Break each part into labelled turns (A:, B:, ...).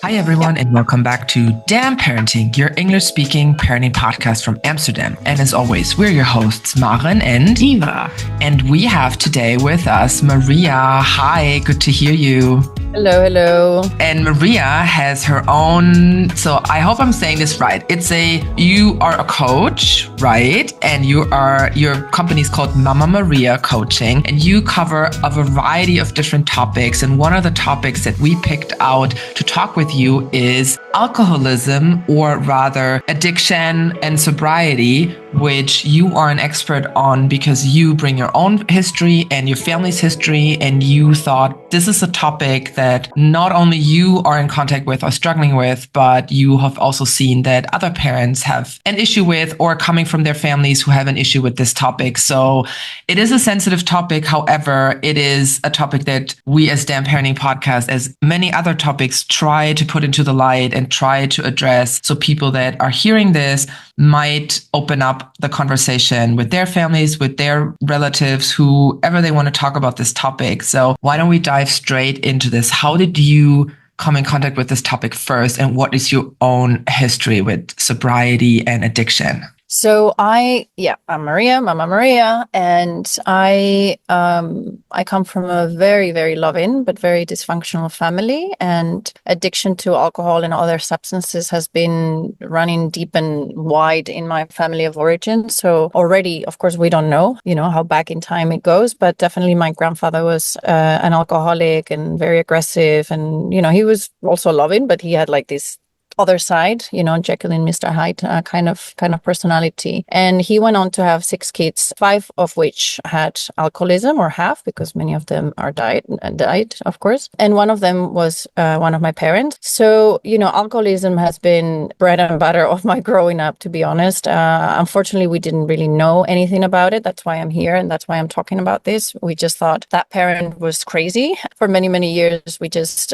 A: Hi, everyone, and welcome back to Damn Parenting, your English-speaking parenting podcast from Amsterdam. And as always, we're your hosts, Maren and
B: Eva.
A: And we have today with us Maria. Hi, good to hear you.
B: Hello, hello.
A: And Maria has her own, so I hope I'm saying this right. You are a coach, right? And your company is called MamaMaria Coaching, and you cover a variety of different topics. And one of the topics that we picked out to talk with you is alcoholism, or rather addiction and sobriety, which you are an expert on because you bring your own history and your family's history, and you thought this is a topic that not only you are in contact with or struggling with, but you have also seen that other parents have an issue with, or coming from their families who have an issue with this topic. So it is a sensitive topic. However, it is a topic that we as Damn Parenting Podcast, as many other topics, try to put into the light and try to address, so people that are hearing this might open up the conversation with their families, with their relatives, whoever they want to talk about this topic. So why don't we dive straight into this? How did you come in contact with this topic first, and what is your own history with sobriety and addiction?
B: So I'm Maria, Mama Maria, and I come from a very, very loving but very dysfunctional family, and addiction to alcohol and other substances has been running deep and wide in my family of origin. So already, of course, we don't know, how back in time it goes, but definitely my grandfather was an alcoholic and very aggressive, and he was also loving, but he had like this other side, Jekyll and Mr. Hyde kind of personality. And he went on to have 6 kids, 5 of which had alcoholism, or half, because many of them died, of course. And one of them was one of my parents. So, alcoholism has been bread and butter of my growing up, to be honest. Unfortunately, we didn't really know anything about it. That's why I'm here, and that's why I'm talking about this. We just thought that parent was crazy. For many, many years, we just,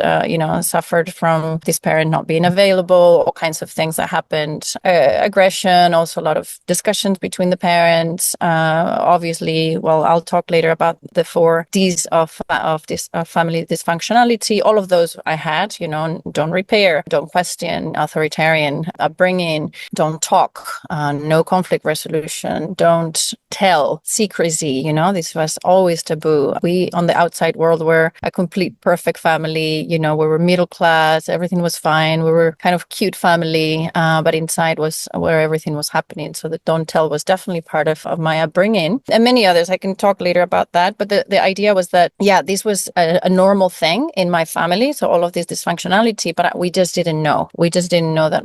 B: suffered from this parent not being available, all kinds of things that happened, aggression, also a lot of discussions between the parents. Obviously, I'll talk later about the 4 Ds of this family dysfunctionality. All of those I had, don't repair, don't question, authoritarian upbringing, don't talk, no conflict resolution, don't tell, secrecy, this was always taboo. We, on the outside world, were a complete perfect family, we were middle class, everything was fine, we were kind of cute family, but inside was where everything was happening. So the don't tell was definitely part of my upbringing, and many others. I can talk later about that. But the idea was that, this was a normal thing in my family. So all of this dysfunctionality, but we just didn't know. We just didn't know that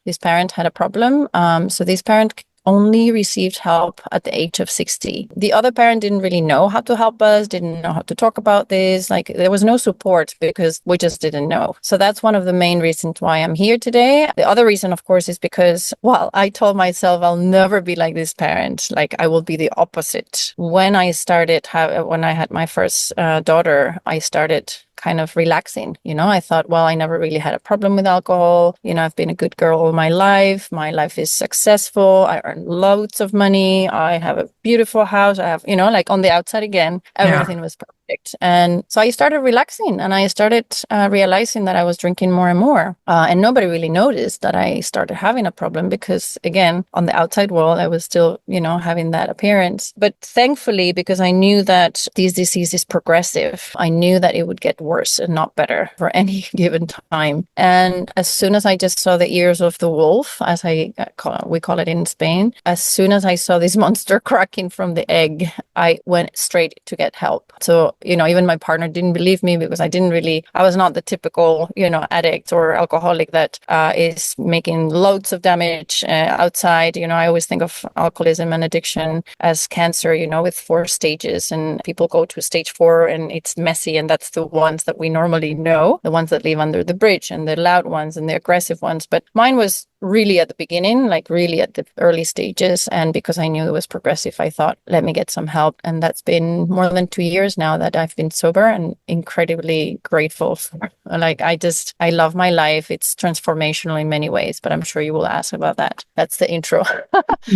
B: this parent had a problem. So this parent only received help at the age of 60. The other parent didn't really know how to help us, didn't know how to talk about this. Like, there was no support because we just didn't know. So that's one of the main reasons why I'm here today. The other reason, of course, is because, I told myself I'll never be like this parent. Like, I will be the opposite. When I had my first daughter, I started kind of relaxing. I thought, I never really had a problem with alcohol. I've been a good girl all my life. My life is successful. I earn loads of money. I have a beautiful house. I have, like on the outside again, everything was perfect. And so I started relaxing, and I started realizing that I was drinking more and more. And nobody really noticed that I started having a problem because, again, on the outside world, I was still, having that appearance. But thankfully, because I knew that this disease is progressive, I knew that it would get worse and not better for any given time. And as soon as I just saw the ears of the wolf, as we call it in Spain, as soon as I saw this monster cracking from the egg, I went straight to get help. So, even my partner didn't believe me because I was not the typical, addict or alcoholic that is making loads of damage outside. I always think of alcoholism and addiction as cancer, with 4 stages, and people go to stage 4 and it's messy, and that's the ones that we normally know, the ones that live under the bridge, and the loud ones and the aggressive ones. But mine was really at the beginning, like really at the early stages. And because I knew it was progressive, I thought, let me get some help. And that's been more than 2 years now that I've been sober, and incredibly grateful for. Like, I love my life. It's transformational in many ways, but I'm sure you will ask about that. That's the intro.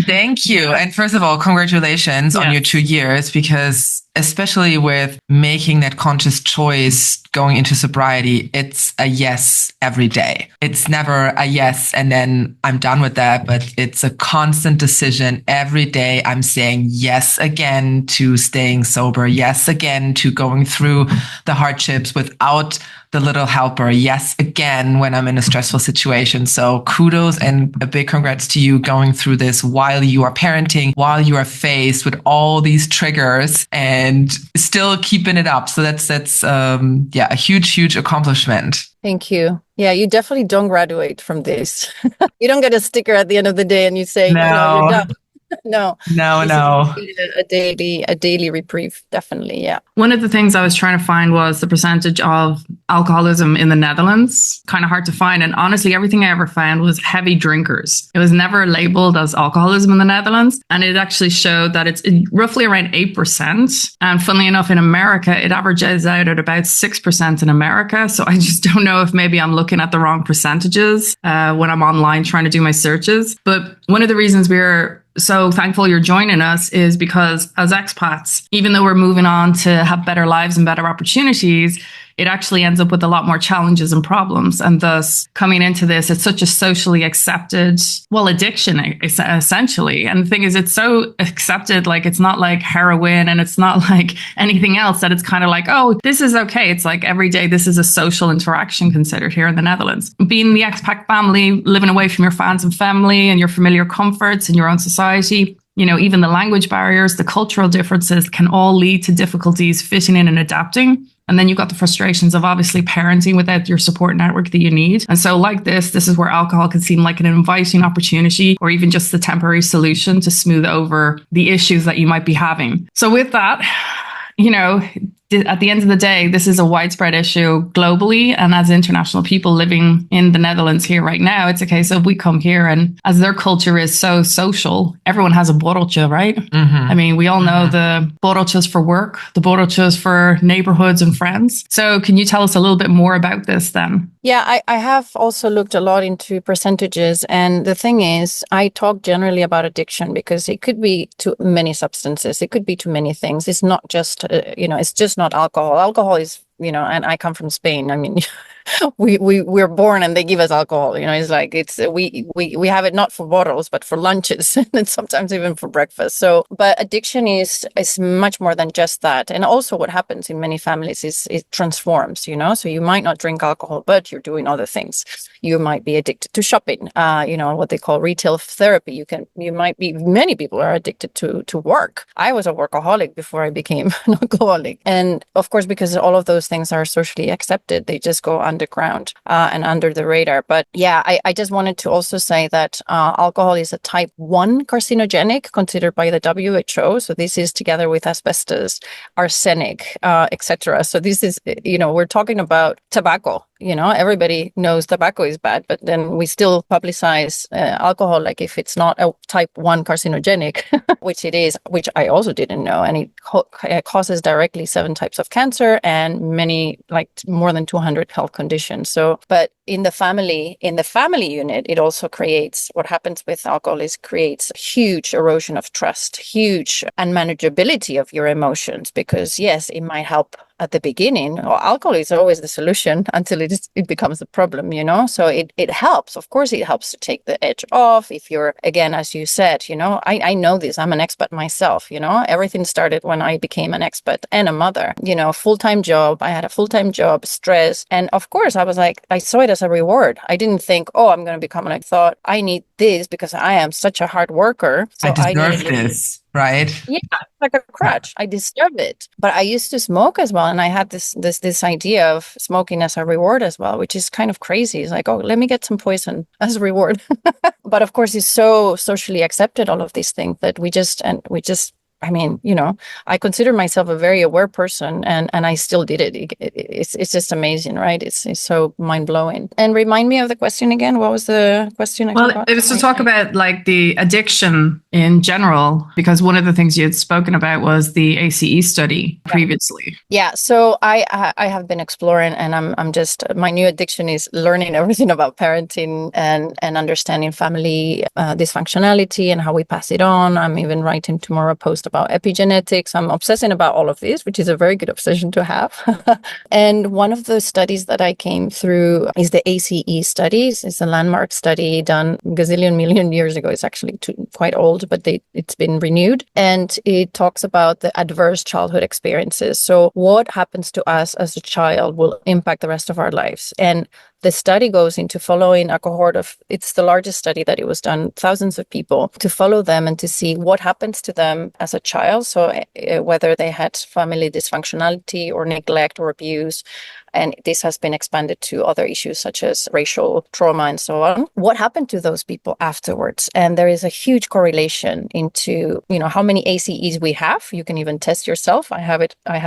A: Thank you. And first of all, congratulations on your 2 years, because especially with making that conscious choice going into sobriety, it's a yes every day. It's never a yes and then I'm done with that, but it's a constant decision every day. I'm saying yes again to staying sober, yes again to going through the hardships without the little helper, yes again when I'm in a stressful situation. So kudos and a big congrats to you going through this while you are parenting, while you are faced with all these triggers and still keeping it up. So that's a huge accomplishment.
B: Thank you. Yeah, you definitely don't graduate from this. You don't get a sticker at the end of the day and you say, you're done. No.
A: No.
B: This is a daily reprieve, definitely. Yeah.
C: One of the things I was trying to find was the percentage of alcoholism in the Netherlands. Kind of hard to find. And honestly, everything I ever found was heavy drinkers. It was never labeled as alcoholism in the Netherlands. And it actually showed that it's roughly around 8%. And funnily enough, in America, it averages out at about 6% in America. So I just don't know if maybe I'm looking at the wrong percentages when I'm online trying to do my searches. But one of the reasons we're so thankful you're joining us is because as expats, even though we're moving on to have better lives and better opportunities, it actually ends up with a lot more challenges and problems. And thus coming into this, it's such a socially accepted, addiction, essentially. And the thing is, it's so accepted, like it's not like heroin and it's not like anything else, that it's kind of like, oh, this is okay. It's like every day, this is a social interaction considered here in the Netherlands. Being the expat family, living away from your fans and family and your familiar comforts in your own society, even the language barriers, the cultural differences can all lead to difficulties fitting in and adapting. And then you've got the frustrations of obviously parenting without your support network that you need. And so like this is where alcohol can seem like an inviting opportunity or even just the temporary solution to smooth over the issues that you might be having. So with that, at the end of the day, this is a widespread issue globally. And as international people living in the Netherlands here right now, it's a case of we come here and as their culture is so social, everyone has a borreltje, right? Mm-hmm. I mean, we all know the borreltjes for work, the borreltjes for neighborhoods and friends. So can you tell us a little bit more about this then?
B: Yeah, I have also looked a lot into percentages. And the thing is, I talk generally about addiction because it could be to many substances. It could be to many things. It's not just, it's just not alcohol. Alcohol is, and I come from Spain. I mean, we're born and they give us alcohol. It's like we have it not for bottles but for lunches and sometimes even for breakfast. So, but addiction is much more than just that. And also, what happens in many families is it transforms. So you might not drink alcohol, but you're doing other things. You might be addicted to shopping. What they call retail therapy. Many people are addicted to work. I was a workaholic before I became an alcoholic, and of course, because all of those things are socially accepted, they just go underground and under the radar. But yeah, I just wanted to also say that alcohol is a type 1 carcinogenic considered by the WHO. So this is together with asbestos, arsenic, etc. So this is, we're talking about tobacco. Everybody knows tobacco is bad, but then we still publicize alcohol like if it's not a type 1 carcinogenic, which it is, which I also didn't know. And it causes directly 7 types of cancer and many, like more than 200 health conditions. So, but in the family unit, it also creates, what happens with alcohol is creates huge erosion of trust, huge unmanageability of your emotions, because yes, it might help at the beginning. Alcohol is always the solution until it becomes a problem, So it helps. Of course, it helps to take the edge off. If you're, again, as you said, I know this. I'm an expat myself, Everything started when I became an expat and a mother, full-time job. I had a full-time job, stress. And of course, I was like, I saw it as a reward. I didn't think, I'm going to become I thought I need this because I am such a hard worker. So
A: I deserve this. Right?
B: Yeah, like a crutch. I deserve it. But I used to smoke as well. And I had this idea of smoking as a reward as well, which is kind of crazy. It's like, let me get some poison as a reward. But of course, it's so socially accepted, all of these things, that we just I consider myself a very aware person and I still did it. It's just amazing, right? It's so mind blowing. And remind me of the question again. What was the question?
C: It was to talk about like the addiction in general, because one of the things you had spoken about was the ACE study previously.
B: Yeah. So I have been exploring, and I'm just, my new addiction is learning everything about parenting and understanding family dysfunctionality and how we pass it on. I'm even writing tomorrow a post about epigenetics. I'm obsessing about all of this, which is a very good obsession to have. And one of the studies that I came through is the ACE studies. It's a landmark study done gazillion million years ago. It's actually quite old, but it's been renewed. And it talks about the adverse childhood experiences. So what happens to us as a child will impact the rest of our lives. And the study goes into following a cohort of, it's the largest study that it was done, thousands of people, to follow them and to see what happens to them as a child. So whether they had family dysfunctionality or neglect or abuse, and this has been expanded to other issues such as racial trauma and so on. What happened to those people afterwards? And there is a huge correlation into, how many ACEs we have. You can even test yourself. I have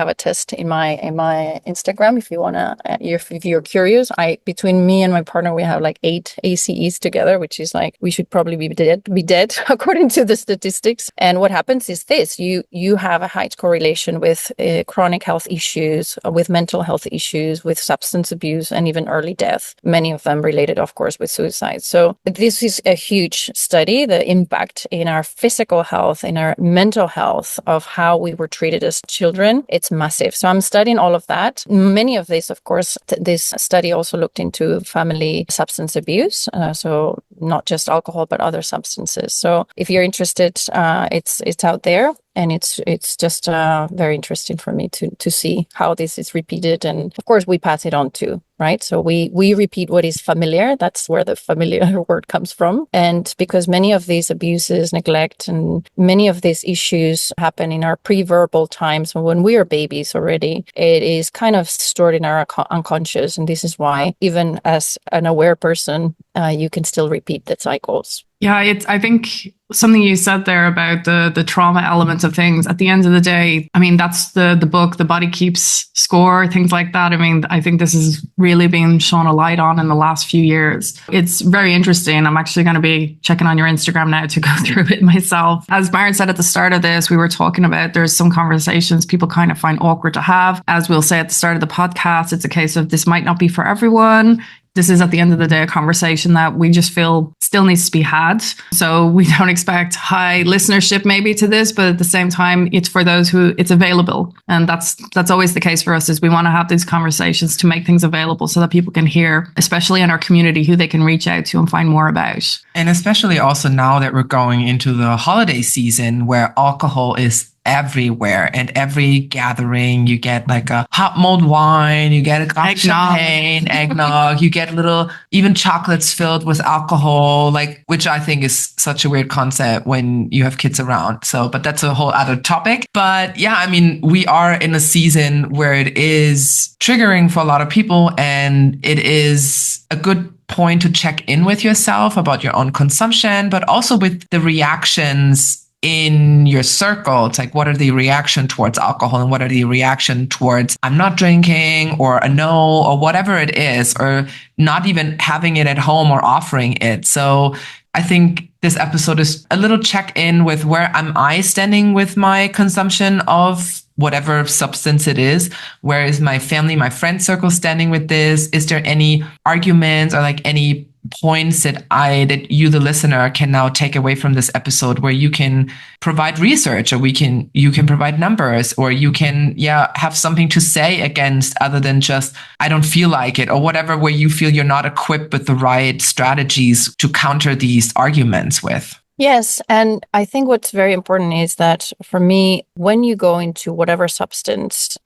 B: a test in my Instagram if you wanna, if you're curious. Between me and my partner, we have like 8 ACEs together, which is like we should probably be dead according to the statistics. And what happens is this: you have a high correlation with chronic health issues, with mental health issues, with substance abuse, and even early death, many of them related, of course, with suicide. So this is a huge study, the impact in our physical health, in our mental health of how we were treated as children. It's massive. So I'm studying all of that. Many of this, of course, this study also looked into family substance abuse. So not just alcohol, but other substances. So if you're interested, it's out there. And it's just very interesting for me to see how this is repeated. And of course, we pass it on too, right? So we repeat what is familiar. That's where the familiar word comes from. And because many of these abuses, neglect, and many of these issues happen in our pre-verbal times when we are babies already, it is kind of stored in our unconscious. And this is why, even as an aware person, you can still repeat the cycles.
C: Yeah, I think something you said there about the trauma elements of things. At the end of the day, I mean, that's the book, The Body Keeps Score, things like that. I mean, I think this has really been shone a light on in the last few years. It's very interesting. I'm actually going to be checking on your Instagram now to go through it myself. As Maren said at the start of this, we were talking about there's some conversations people kind of find awkward to have. As we'll say at the start of the podcast, it's a case of this might not be for everyone. This is, at the end of the day, a conversation that we just feel still needs to be had. So we don't expect high listenership maybe to this, but at the same time, it's for those who it's available. And that's always the case for us, is we want to have these conversations to make things available so that people can hear, especially in our community, who they can reach out to and find more about.
A: And especially also now that we're going into the holiday season where alcohol is everywhere, and every gathering you get like a hot mulled wine, you get a glass of champagne, eggnog, you get little even chocolates filled with alcohol, like, which I think is such a weird concept when you have kids around. So, but that's a whole other topic. But yeah, I mean, we are in a season where it is triggering for a lot of people, and it is a good point to check in with yourself about your own consumption, but also with the reactions in your circle. It's like, what are the reaction towards alcohol, and what are the reaction towards I'm not drinking, or a no, or whatever it is, or not even having it at home or offering it. So I think this episode is a little check in with where am I standing with my consumption of whatever substance it is. Where is my family, my friend circle standing with this? Is there any arguments or like any points that you, the listener, can now take away from this episode, where you can provide research, or you can provide numbers, or you can, have something to say against, other than just, I don't feel like it, or whatever, where you feel you're not equipped with the right strategies to counter these arguments with.
B: Yes. And I think what's very important is that for me, when you go into whatever substance,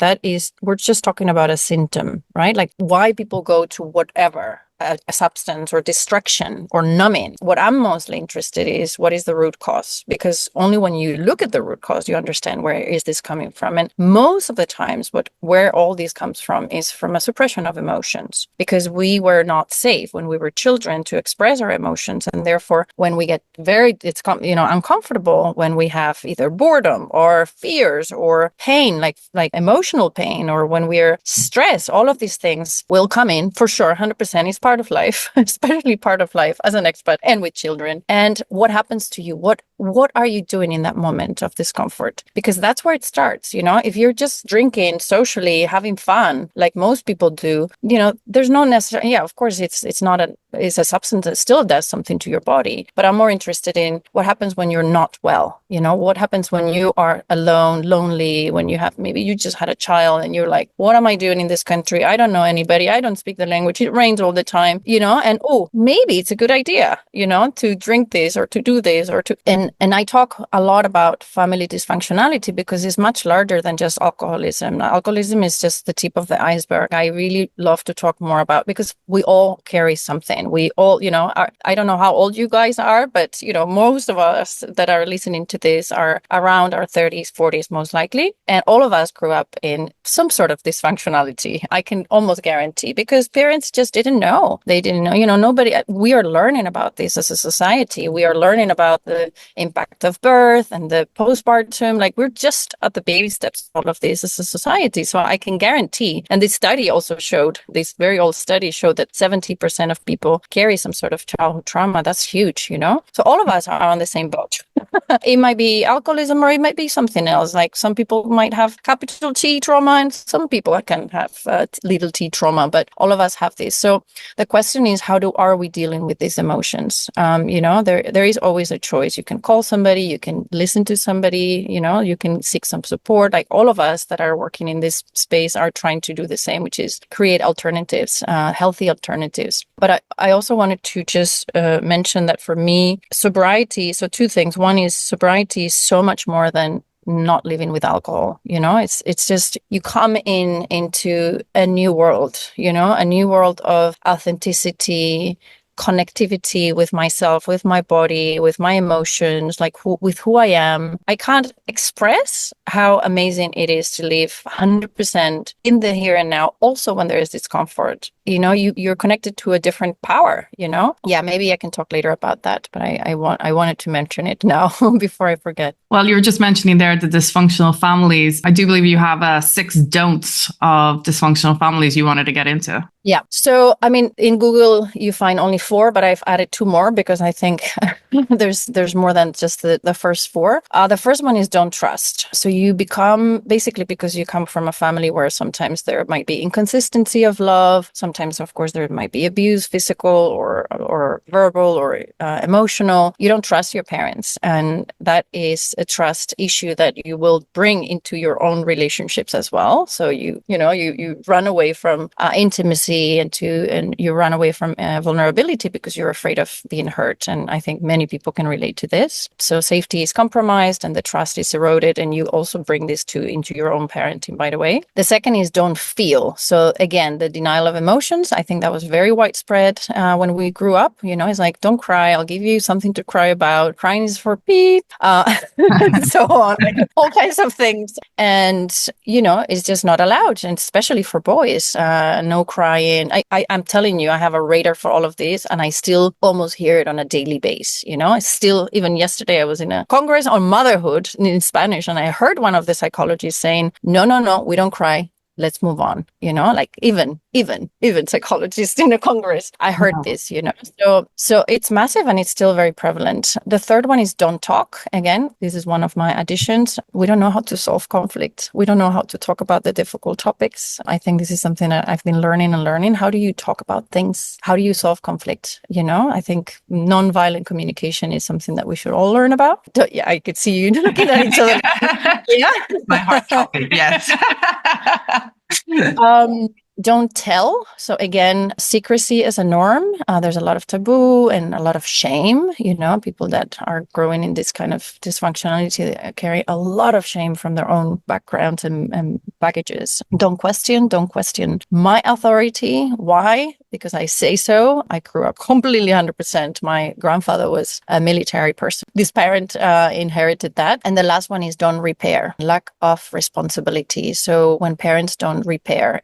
B: we're just talking about a symptom, right? Like why people go to whatever. A substance or distraction or numbing. What I'm mostly interested in is what is the root cause, because only when you look at the root cause, you understand where is this coming from. And most of the times, where all this comes from is from a suppression of emotions, because we were not safe when we were children to express our emotions. And therefore, when we get uncomfortable, when we have either boredom or fears or pain, like emotional pain, or when we're stressed, all of these things will come in for sure. 100% is part of life, especially part of life as an expat and with children. And what happens to you? What what are you doing in that moment of discomfort? Because that's where it starts. If you're just drinking socially, having fun, like most people do, there's no necessary, of course, it's not it's a substance that still does something to your body. But I'm more interested in what happens when you're not well. What happens when you are alone, lonely, when maybe you just had a child and you're like, what am I doing in this country? I don't know anybody. I don't speak the language. It rains all the time, and maybe it's a good idea, to drink this or to do this or to, and I talk a lot about family dysfunctionality because it's much larger than just alcoholism. Alcoholism is just the tip of the iceberg. I really love to talk more about, because we all carry something. We all, I don't know how old you guys are, but, most of us that are listening to this are around our 30s, 40s, most likely. And all of us grew up in some sort of dysfunctionality. I can almost guarantee, because parents just didn't know. They didn't know, nobody, we are learning about this as a society. We are learning about the impact of birth and the postpartum. Like, we're just at the baby steps of all of this as a society. So I can guarantee, and this study also showed, this very old study showed that 70% of people carry some sort of childhood trauma. That's huge, So all of us are on the same boat. It might be alcoholism or it might be something else. Like, some people might have capital T trauma and some people can have little t trauma, but all of us have this. So the question is, are we dealing with these emotions? There is always a choice. You can call somebody, you can listen to somebody, you can seek some support. Like, all of us that are working in this space are trying to do the same, which is create alternatives, healthy alternatives. But I also wanted to just mention that for me, sobriety, so two things. One is, sobriety is so much more than not living with alcohol. It's just, you come into a new world, a new world of authenticity, connectivity with myself, with my body, with my emotions, like with who I am. I can't express how amazing it is to live 100% in the here and now, also when there is discomfort. You're connected to a different power, Yeah, maybe I can talk later about that, but I wanted to mention it now before I forget.
C: Well, you were just mentioning there the dysfunctional families. I do believe you have 6 don'ts of dysfunctional families you wanted to get into.
B: Yeah. So, in Google, you find only 4, but I've added 2 more because I think there's more than just the first 4. The first one is don't trust. So you become, basically, because you come from a family where sometimes there might be inconsistency of love. Sometimes, of course, there might be abuse, physical or verbal or emotional. You don't trust your parents. And that is a trust issue that you will bring into your own relationships as well. So you run away from intimacy and you run away from vulnerability because you're afraid of being hurt. And I think many people can relate to this. So safety is compromised and the trust is eroded. And you also bring this into your own parenting, by the way. The second is don't feel. So again, the denial of emotions. I think that was very widespread when we grew up. It's like, don't cry. I'll give you something to cry about. Crying is for beep. And so on, like, all kinds of things. And, it's just not allowed. And especially for boys, no crying. I'm telling you, I have a radar for all of this and I still almost hear it on a daily basis. I still, even yesterday, I was in a congress on motherhood in Spanish and I heard one of the psychologists saying, no, we don't cry. Let's move on, like even psychologists in a congress. I heard this, So it's massive and it's still very prevalent. The third one is don't talk. Again, this is one of my additions. We don't know how to solve conflict. We don't know how to talk about the difficult topics. I think this is something that I've been learning. How do you talk about things? How do you solve conflict? I think nonviolent communication is something that we should all learn about. Yeah, I could see you looking at each other. Yeah.
A: My heart talking, yes.
B: Don't tell. So again, secrecy is a norm. There's a lot of taboo and a lot of shame. People that are growing in this kind of dysfunctionality carry a lot of shame from their own backgrounds and baggages. Don't question my authority. Why? Because I say so. I grew up completely 100%. My grandfather was a military person. This parent inherited that. And the last one is don't repair. Lack of responsibility. So when parents don't repair,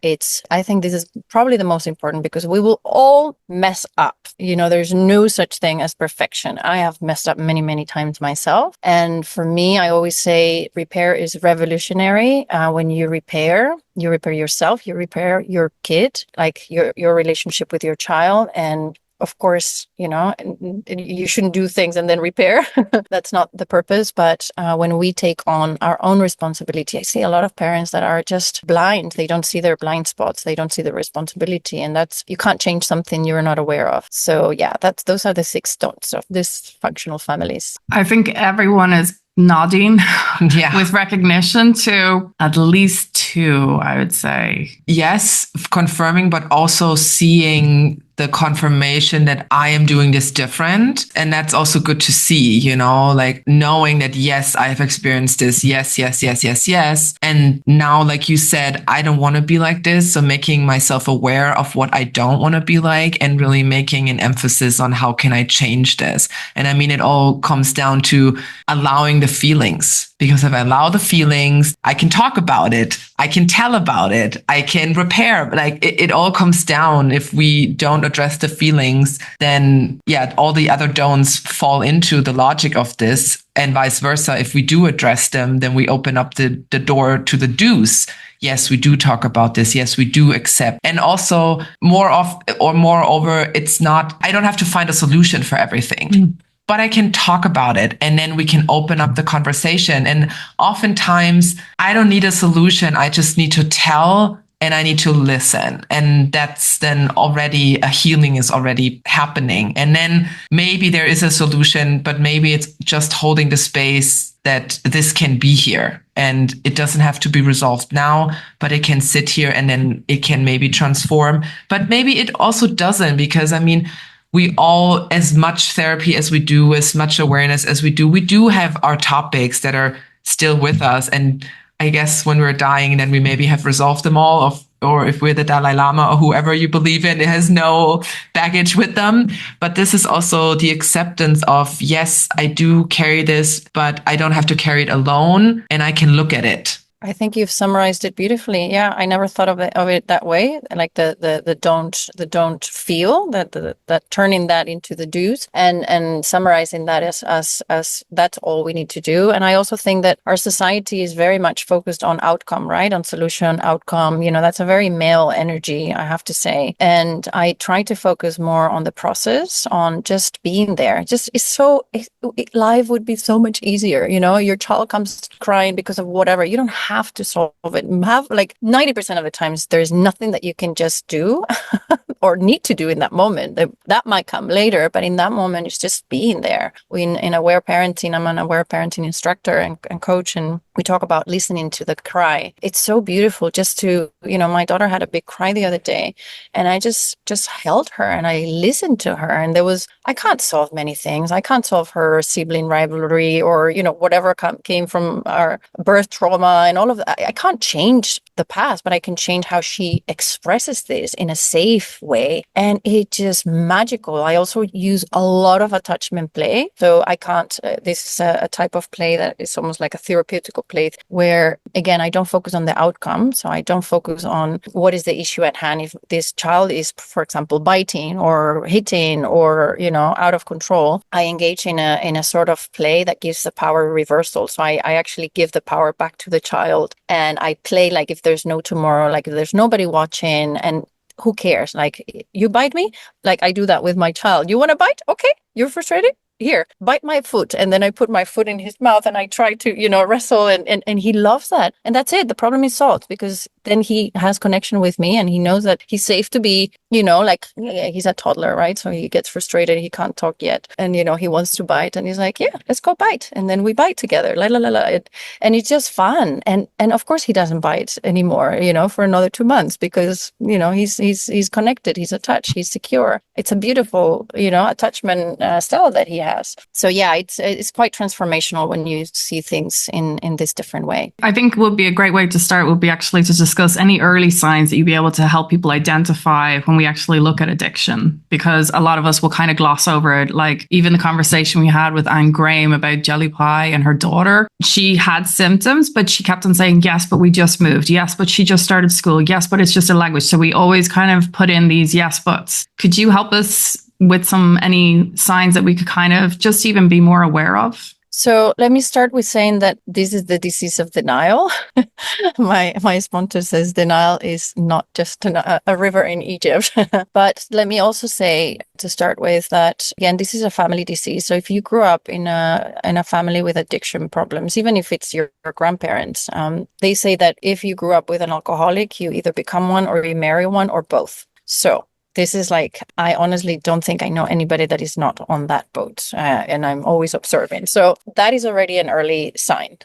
B: I think this is probably the most important because we will all mess up. There's no such thing as perfection. I have messed up many, many times myself. And for me, I always say repair is revolutionary. When you repair yourself, you repair your kid, like your relationship with your child. And of course, you shouldn't do things and then repair. That's not the purpose. But when we take on our own responsibility, I see a lot of parents that are just blind. They don't see their blind spots. They don't see the responsibility. And you can't change something you're not aware of. So yeah, those are the 6 don'ts of dysfunctional families.
C: I think everyone is nodding with recognition to at least 2, I would say.
A: Yes, confirming, but also seeing the confirmation that I am doing this different. And that's also good to see, like knowing that, yes, I've experienced this. Yes, yes, yes, yes, yes. And now, like you said, I don't want to be like this. So making myself aware of what I don't want to be like and really making an emphasis on how can I change this? And I mean, it all comes down to allowing the feelings, because if I allow the feelings, I can talk about it. I can tell about it. I can repair. Like it all comes down. If we don't address the feelings, then all the other don'ts fall into the logic of this, and vice versa. If we do address them, then we open up the door to the do's. Yes, we do talk about this. Yes, we do accept. And also moreover, it's not, I don't have to find a solution for everything. But I can talk about it, and then we can open up the conversation. And oftentimes I don't need a solution. I just need to tell, and I need to listen. And that's then already a healing is already happening. And then maybe there is a solution, but maybe it's just holding the space that this can be here. And it doesn't have to be resolved now, but it can sit here, and then it can maybe transform. But maybe it also doesn't, because I mean, we all, as much therapy as we do, as much awareness as we do have our topics that are still with us. And I guess when we're dying, then we maybe have resolved them all, or if we're the Dalai Lama or whoever you believe in, it has no baggage with them. But this is also the acceptance of, yes, I do carry this, but I don't have to carry it alone, and I can look at it.
B: I think you've summarized it beautifully. Yeah, I never thought of it that way. Like the don't feel, that turning that into the do's, and summarizing that as that's all we need to do. And I also think that our society is very much focused on outcome, right? On solution, outcome. That's a very male energy, I have to say. And I try to focus more on the process, on just being there. Life would be so much easier. Your child comes crying because of whatever. You don't have to solve it. Like 90% of the times, there's nothing that you can just do or need to do in that moment. That might come later, but in that moment, it's just being there. In aware parenting, I'm an aware parenting instructor and coach, and we talk about listening to the cry. It's so beautiful just to, my daughter had a big cry the other day, and I just held her and I listened to her. And I can't solve many things. I can't solve her sibling rivalry or, whatever came from our birth trauma and all of that. I can't change the past, but I can change how she expresses this in a safe way. And it's just magical. I also use a lot of attachment play. So I can't, this is a type of play that is almost like a therapeutical play where, again, I don't focus on the outcome. So I don't focus on what is the issue at hand. If this child is, for example, biting or hitting or, out of control, I engage in a sort of play that gives the power reversal. So I actually give the power back to the child, and I play like if there's no tomorrow, like if there's nobody watching, and who cares? Like, you bite me? Like, I do that with my child. You want to bite? Okay. You're frustrated? Here, bite my foot. And then I put my foot in his mouth and I try to, wrestle, and he loves that. And that's it. The problem is solved, because then he has connection with me and he knows that he's safe to be, he's a toddler, right? So he gets frustrated. He can't talk yet. And, he wants to bite, and he's like, yeah, let's go bite. And then we bite together. La, la, la, la. And it's just fun. And of course he doesn't bite anymore, for another 2 months, because, he's connected. He's attached. He's secure. It's a beautiful, attachment style that he has. So yeah, it's quite transformational when you see things in this different way.
C: I think would be a great way to start would be actually to discuss any early signs that you'd be able to help people identify when we actually look at addiction, because a lot of us will kind of gloss over it. Like even the conversation we had with Anne Graham about jelly pie and her daughter, she had symptoms, but she kept on saying, yes, but we just moved. Yes, but she just started school. Yes, but it's just a language. So we always kind of put in these yes, buts. Could you help us with any signs that we could kind of just even be more aware of?
B: So let me start with saying that this is the disease of denial. My sponsor says denial is not just a river in Egypt. But let me also say to start with that, again, this is a family disease. So if you grew up in a family with addiction problems, even if it's your grandparents, they say that if you grew up with an alcoholic, you either become one or you marry one or both. So this is like, I honestly don't think I know anybody that is not on that boat. And I'm always observing. So that is already an early sign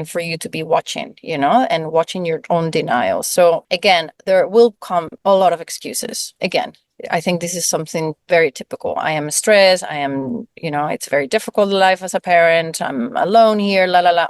B: for you to be watching, and watching your own denial. So again, there will come a lot of excuses. Again, I think this is something very typical. I am stressed. I am, it's very difficult life as a parent. I'm alone here,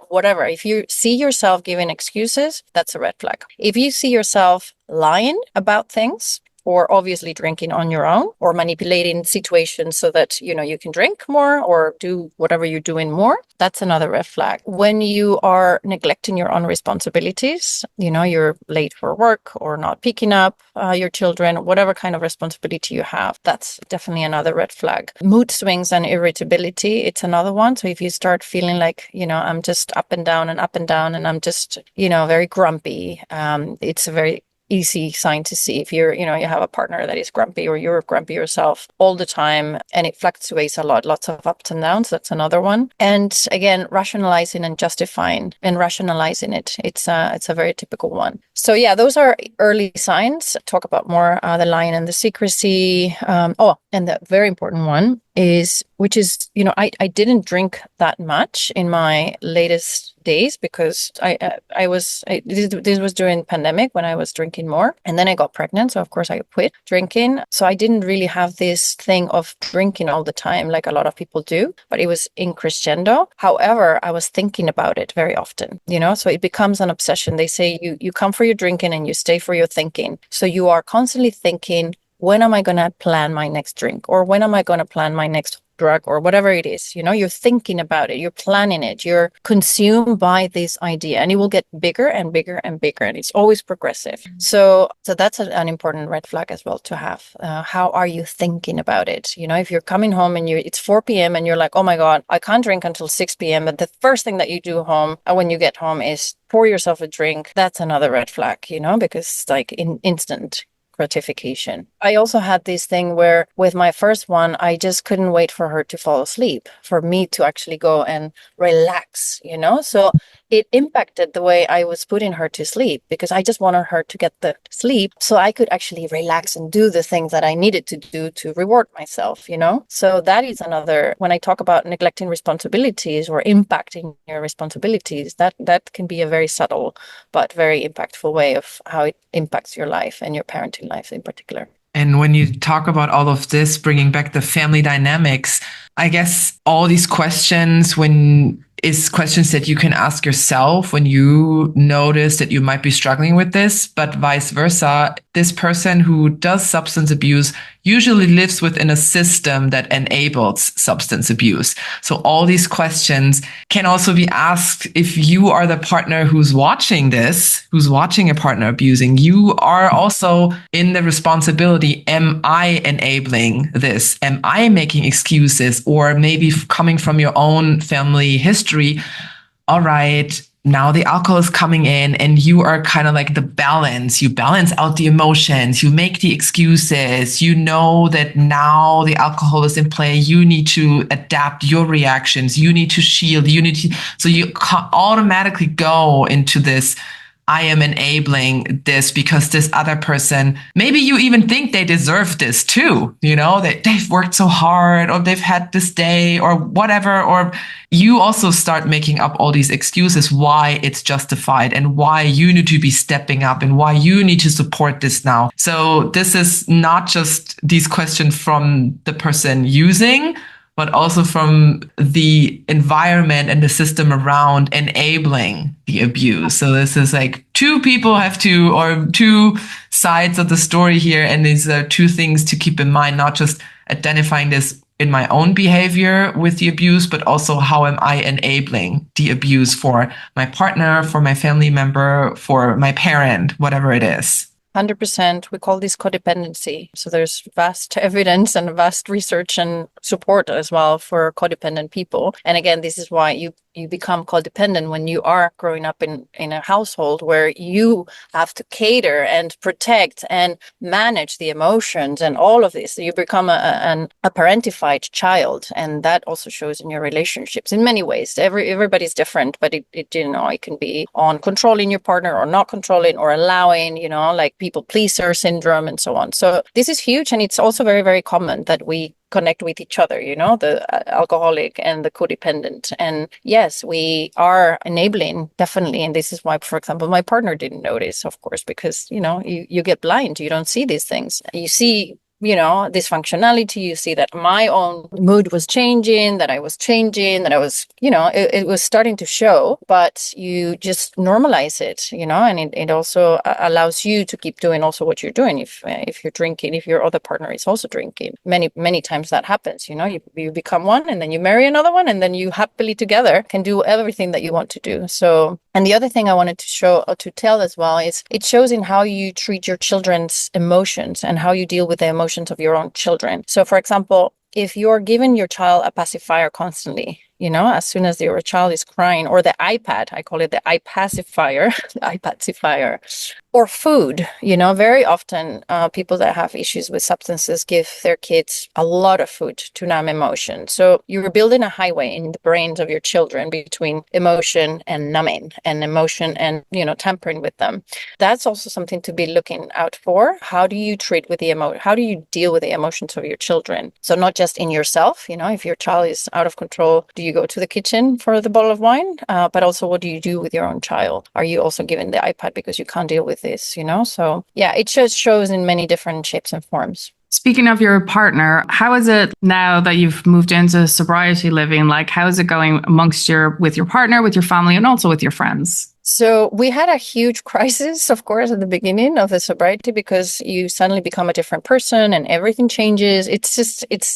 B: whatever. If you see yourself giving excuses, that's a red flag. If you see yourself lying about things, or obviously drinking on your own, or manipulating situations so that, you can drink more or do whatever you're doing more, that's another red flag. When you are neglecting your own responsibilities, you're late for work or not picking up your children, whatever kind of responsibility you have, that's definitely another red flag. Mood swings and irritability, it's another one. So if you start feeling like, I'm just up and down and I'm just, very grumpy, it's a very easy sign to see if you have a partner that is grumpy or you're grumpy yourself all the time and it fluctuates a lot, lots of ups and downs. That's another one. And again, rationalizing and justifying and rationalizing it. It's a very typical one. So yeah, those are early signs. Talk about more the lying and the secrecy. And the very important one is, which is, I didn't drink that much in my latest days because this was during pandemic when I was drinking more, and then I got pregnant, so of course I quit drinking. So I didn't really have this thing of drinking all the time like a lot of people do, but it was in crescendo. However, I was thinking about it very often, so it becomes an obsession. They say you come for your drinking and you stay for your thinking. So you are constantly thinking, when am I going to plan my next drink, or when am I going to plan my next drug, or whatever it is, you're thinking about it, you're planning it, you're consumed by this idea, and it will get bigger and bigger and bigger, and it's always progressive. So that's an important red flag as well to have. How are you thinking about it? If you're coming home and it's 4 p.m. and you're like, oh my God, I can't drink until 6 p.m. But the first thing that you do when you get home is pour yourself a drink. That's another red flag, because it's like instant gratification. I also had this thing where with my first one, I just couldn't wait for her to fall asleep, for me to actually go and relax, So it impacted the way I was putting her to sleep because I just wanted her to get the sleep so I could actually relax and do the things that I needed to do to reward myself, So that is another, when I talk about neglecting responsibilities or impacting your responsibilities, that can be a very subtle but very impactful way of how it impacts your life and your parenting life in particular.
A: And when you talk about all of this, bringing back the family dynamics, I guess all these questions is questions that you can ask yourself when you notice that you might be struggling with this, but vice versa. This person who does substance abuse usually lives within a system that enables substance abuse. So all these questions can also be asked if you are the partner who's watching this, who's watching a partner abusing. You are also in the responsibility. Am I enabling this? Am I making excuses? Or maybe coming from your own family history, all right, now the alcohol is coming in and you are kind of like the balance. You balance out the emotions. You make the excuses. You know that now the alcohol is in play. You need to adapt your reactions. You need to shield. So you automatically go into this, I am enabling this because this other person, maybe you even think they deserve this too, that they've worked so hard or they've had this day or whatever, or you also start making up all these excuses why it's justified and why you need to be stepping up and why you need to support this now. So this is not just these questions from the person using, but also from the environment and the system around enabling the abuse. So this is like two sides of the story here. And these are two things to keep in mind, not just identifying this in my own behavior with the abuse, but also how am I enabling the abuse for my partner, for my family member, for my parent, whatever it is.
B: 100%. We call this codependency. So there's vast evidence and vast research and support as well for codependent people. And again, this is why you become codependent when you are growing up in a household where you have to cater and protect and manage the emotions and all of this. So you become a parentified child, and that also shows in your relationships in many ways. Everybody's different, but it can be on controlling your partner or not controlling or allowing, like people pleaser syndrome and so on. So this is huge, and it's also very, very common that we connect with each other, the alcoholic and the codependent. And yes, we are enabling, definitely. And this is why, for example, my partner didn't notice, of course, because, you get blind. You don't see these things. You see dysfunctionality. You see that my own mood was changing, that I was changing, that I was, it was starting to show, but you just normalize it, and it also allows you to keep doing also what you're doing. If you're drinking, if your other partner is also drinking, many times that happens, you become one and then you marry another one and then you happily together can do everything that you want to do. So, and the other thing I wanted to tell as well is it shows in how you treat your children's emotions and how you deal with the emotions of your own children. So, for example, if you're giving your child a pacifier constantly, as soon as your child is crying, or the iPad, I call it the iPacifier, the iPacifier, or food, very often people that have issues with substances give their kids a lot of food to numb emotion. So you're building a highway in the brains of your children between emotion and numbing, and emotion and, tampering with them. That's also something to be looking out for. How do you treat with the how do you deal with the emotions of your children? So not just in yourself, if your child is out of control, do you go to the kitchen for the bottle of wine? But also, what do you do with your own child? Are you also given the iPad because you can't deal with this, So yeah, it just shows in many different shapes and forms.
C: Speaking of your partner, how is it now that you've moved into sobriety living? Like, how is it going with your partner, with your family, and also with your friends?
B: So we had a huge crisis, of course, at the beginning of the sobriety, because you suddenly become a different person and everything changes.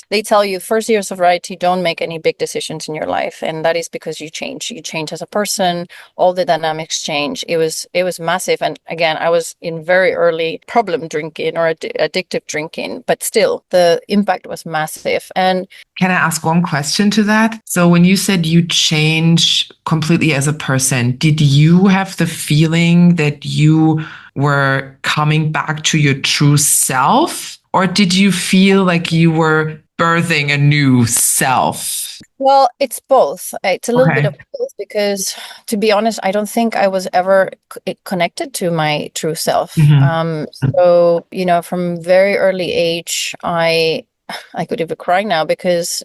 B: They tell you first year of sobriety, don't make any big decisions in your life. And that is because you change as a person, all the dynamics change. It was massive. And again, I was in very early problem drinking or addictive drinking, but still the impact was massive. And
A: can I ask one question to that? So when you said you change completely as a person, did you have the feeling that you were coming back to your true self? Or did you feel like you were birthing a new self?
B: Well, it's both. It's a little bit of both, because to be honest, I don't think I was ever connected to my true self. So, from very early age, I could even cry now because,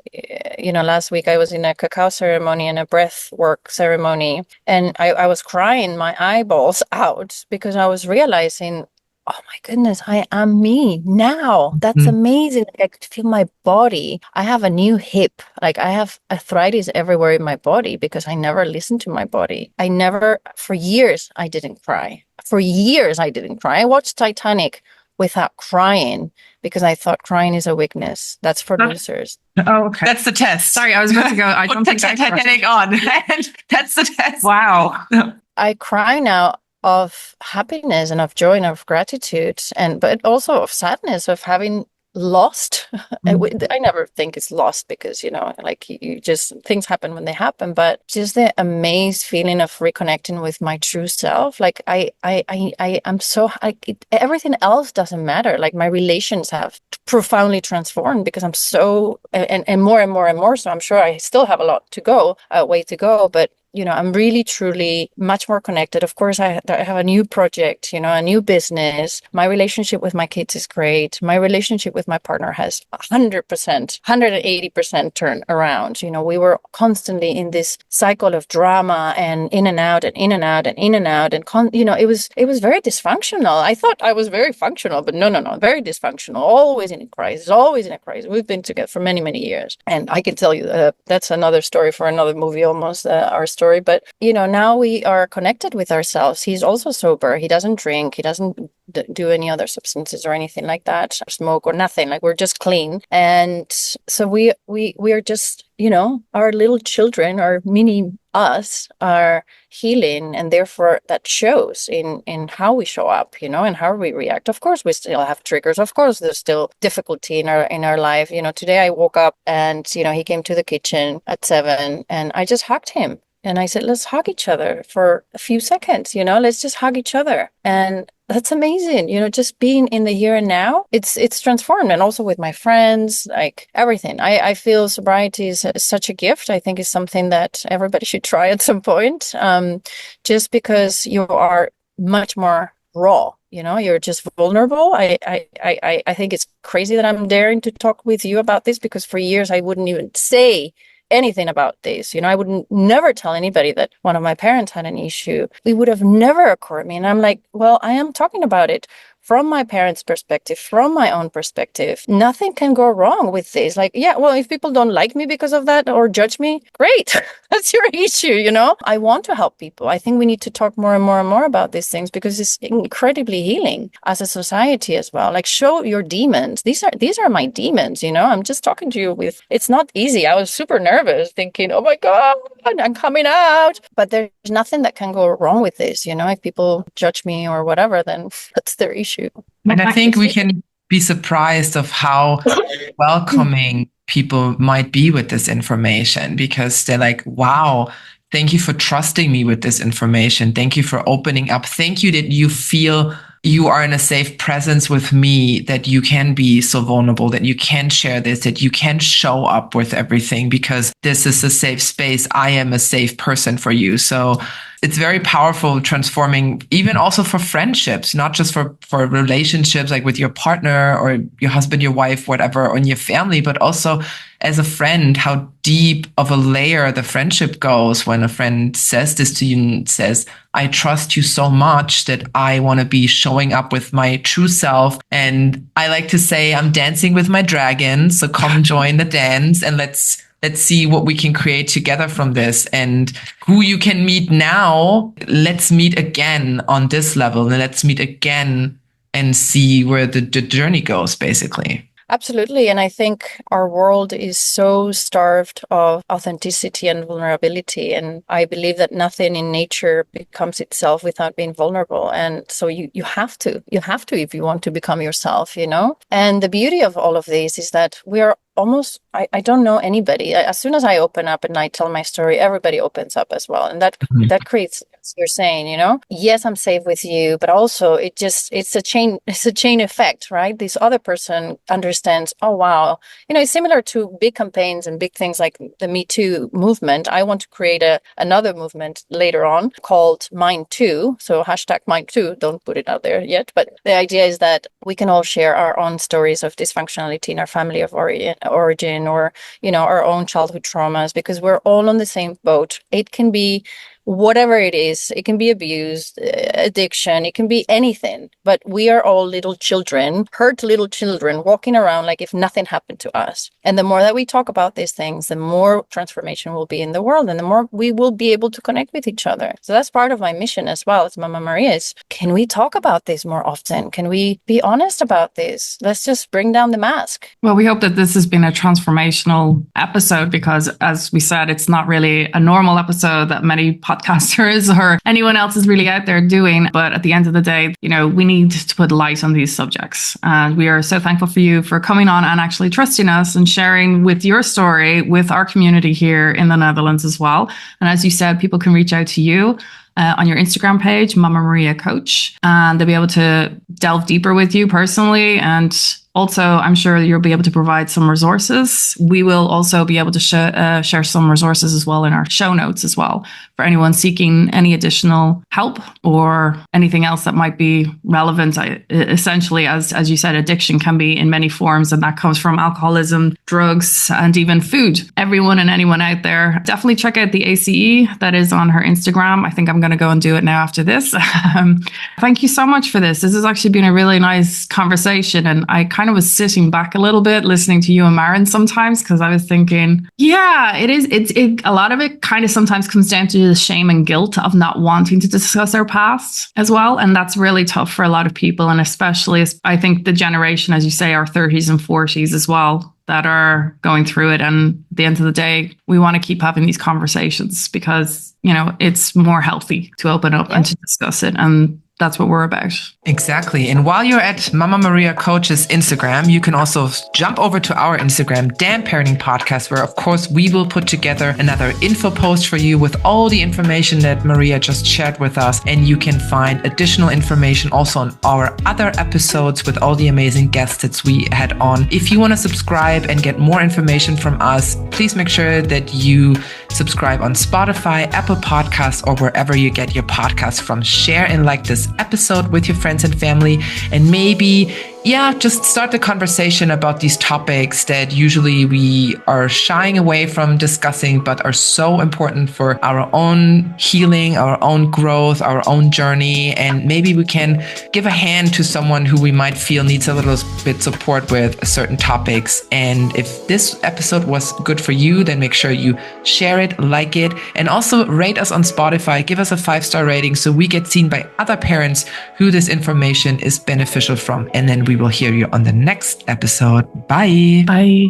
B: last week I was in a cacao ceremony and a breath work ceremony, and I was crying my eyeballs out because I was realizing, oh my goodness, I am me now. That's amazing. Like, I could feel my body. I have a new hip. Like, I have arthritis everywhere in my body because I never listened to my body. For years, I didn't cry. I watched Titanic without crying because I thought crying is a weakness. That's for losers.
C: Oh, okay.
A: That's the test.
C: Sorry, I was about to go. I don't think
A: Titanic on. That's the test.
C: Wow.
B: I cry now of happiness and of joy and of gratitude, but also of sadness of having lost. I never think it's lost because, you just, things happen when they happen, but just the amazed feeling of reconnecting with my true self. Like I'm so, everything else doesn't matter. Like, my relations have profoundly transformed because I'm so, and more and more and more. So I'm sure I still have a way to go, but I'm really, truly much more connected. Of course, I have a new project, a new business. My relationship with my kids is great. My relationship with my partner has 100%, 180% turn around. We were constantly in this cycle of drama and in and out and in and out and in and out. And, it was very dysfunctional. I thought I was very functional, but no, very dysfunctional. Always in a crisis. We've been together for many, many years. And I can tell you that's another story for another movie, almost our story. But, now we are connected with ourselves. He's also sober. He doesn't drink. He doesn't do any other substances or anything like that, or smoke or nothing. Like, we're just clean. And so we are just, our little children, our mini us, are healing, and therefore that shows in how we show up, and how we react. Of course, we still have triggers. Of course, there's still difficulty in our life. Today I woke up and he came to the kitchen at 7, and I just hugged him. And I said, let's hug each other for a few seconds, let's just hug each other. And that's amazing. Just being in the here and now, it's transformed. And also with my friends, like everything. I feel sobriety is such a gift. I think it's something that everybody should try at some point. Just because you are much more raw, you're just vulnerable. I think it's crazy that I'm daring to talk with you about this, because for years I wouldn't even say anything about this. I would never tell anybody that one of my parents had an issue. It would have never occurred to me. And I'm like, well, I am talking about it from my parents' perspective, from my own perspective. Nothing can go wrong with this. Like, yeah, well, if people don't like me because of that or judge me, great. That's your issue, I want to help people. I think we need to talk more and more and more about these things, because it's incredibly healing as a society as well. Like, show your demons. These are my demons, I'm just talking to you with, it's not easy. I was super nervous thinking, oh my God, I'm coming out. But there's nothing that can go wrong with this, if people judge me or whatever, then that's their issue.
A: And I think we can be surprised of how welcoming people might be with this information, because they're like, wow, thank you for trusting me with this information. Thank you for opening up. Thank you that you feel you are in a safe presence with me, that you can be so vulnerable, that you can share this, that you can show up with everything, because this is a safe space. I am a safe person for you. So it's very powerful, transforming, even also for friendships, not just for relationships like with your partner or your husband, your wife, whatever, or in your family, but also as a friend, how deep of a layer the friendship goes when a friend says this to you and says, I trust you so much that I want to be showing up with my true self. And I like to say, I'm dancing with my dragon. So come join the dance, and let's see what we can create together from this. And who you can meet now, let's meet again on this level, and let's meet again and see where the journey goes, basically.
B: Absolutely. And I think our world is so starved of authenticity and vulnerability. And I believe that nothing in nature becomes itself without being vulnerable. And so you have to if you want to become yourself, And the beauty of all of this is that we are almost, I don't know anybody. As soon as I open up and I tell my story, everybody opens up as well. And that creates, as you're saying, yes, I'm safe with you, but also it's a chain effect, right? This other person understands, oh, wow. It's similar to big campaigns and big things like the Me Too movement. I want to create another movement later on called Mine Too. So #Mine Too, don't put it out there yet. But the idea is that we can all share our own stories of dysfunctionality in our family of origin, or our own childhood traumas, because we're all on the same boat. It can be whatever it is. It can be abuse, addiction, it can be anything. But we are all little children, hurt little children, walking around like if nothing happened to us. And the more that we talk about these things, the more transformation will be in the world, and the more we will be able to connect with each other. So that's part of my mission as well as MamaMaria, is can we talk about this more often? Can we be honest about this? Let's just bring down the mask.
C: Well, we hope that this has been a transformational episode, because as we said, it's not really a normal episode that many podcasters or anyone else is really out there doing. But at the end of the day, we need to put light on these subjects. And we are so thankful for you for coming on and actually trusting us and sharing with your story with our community here in the Netherlands as well. And as you said, people can reach out to you on your Instagram page, MamaMaria Coach, and they'll be able to delve deeper with you personally. And also, I'm sure you'll be able to provide some resources. We will also be able to share some resources as well in our show notes as well, for anyone seeking any additional help or anything else that might be relevant. Essentially, as you said, addiction can be in many forms, and that comes from alcoholism, drugs, and even food. Everyone and anyone out there, definitely check out the ACE that is on her Instagram. I think I'm going to go and do it now after this. Thank you so much for this. This has actually been a really nice conversation, and I kind kind of was sitting back a little bit listening to you and Maren sometimes, because I was thinking, yeah, it is. A lot of it kind of sometimes comes down to the shame and guilt of not wanting to discuss our past as well. And that's really tough for a lot of people. And especially, I think the generation, as you say, our 30s and 40s as well, that are going through it. And at the end of the day, we want to keep having these conversations because, you know, it's more healthy to open up and to discuss it. And that's what we're about.
A: Exactly. And while you're at MamaMaria Coach's Instagram, you can also jump over to our Instagram, Damn Parenting Podcast, where, of course, we will put together another info post for you with all the information that Maria just shared with us. And you can find additional information also on our other episodes with all the amazing guests that we had on. If you want to subscribe and get more information from us, please make sure that you subscribe on Spotify, Apple Podcasts, or wherever you get your podcasts from. Share and like this episode with your friends and family, and maybe just start the conversation about these topics that usually we are shying away from discussing, but are so important for our own healing, our own growth, our own journey. And maybe we can give a hand to someone who we might feel needs a little bit support with certain topics. And if this episode was good for you, then make sure you share it, like it, and also rate us on Spotify. Give us a 5-star rating so we get seen by other parents who this information is beneficial from. And then we will hear you on the next episode. Bye.
C: Bye.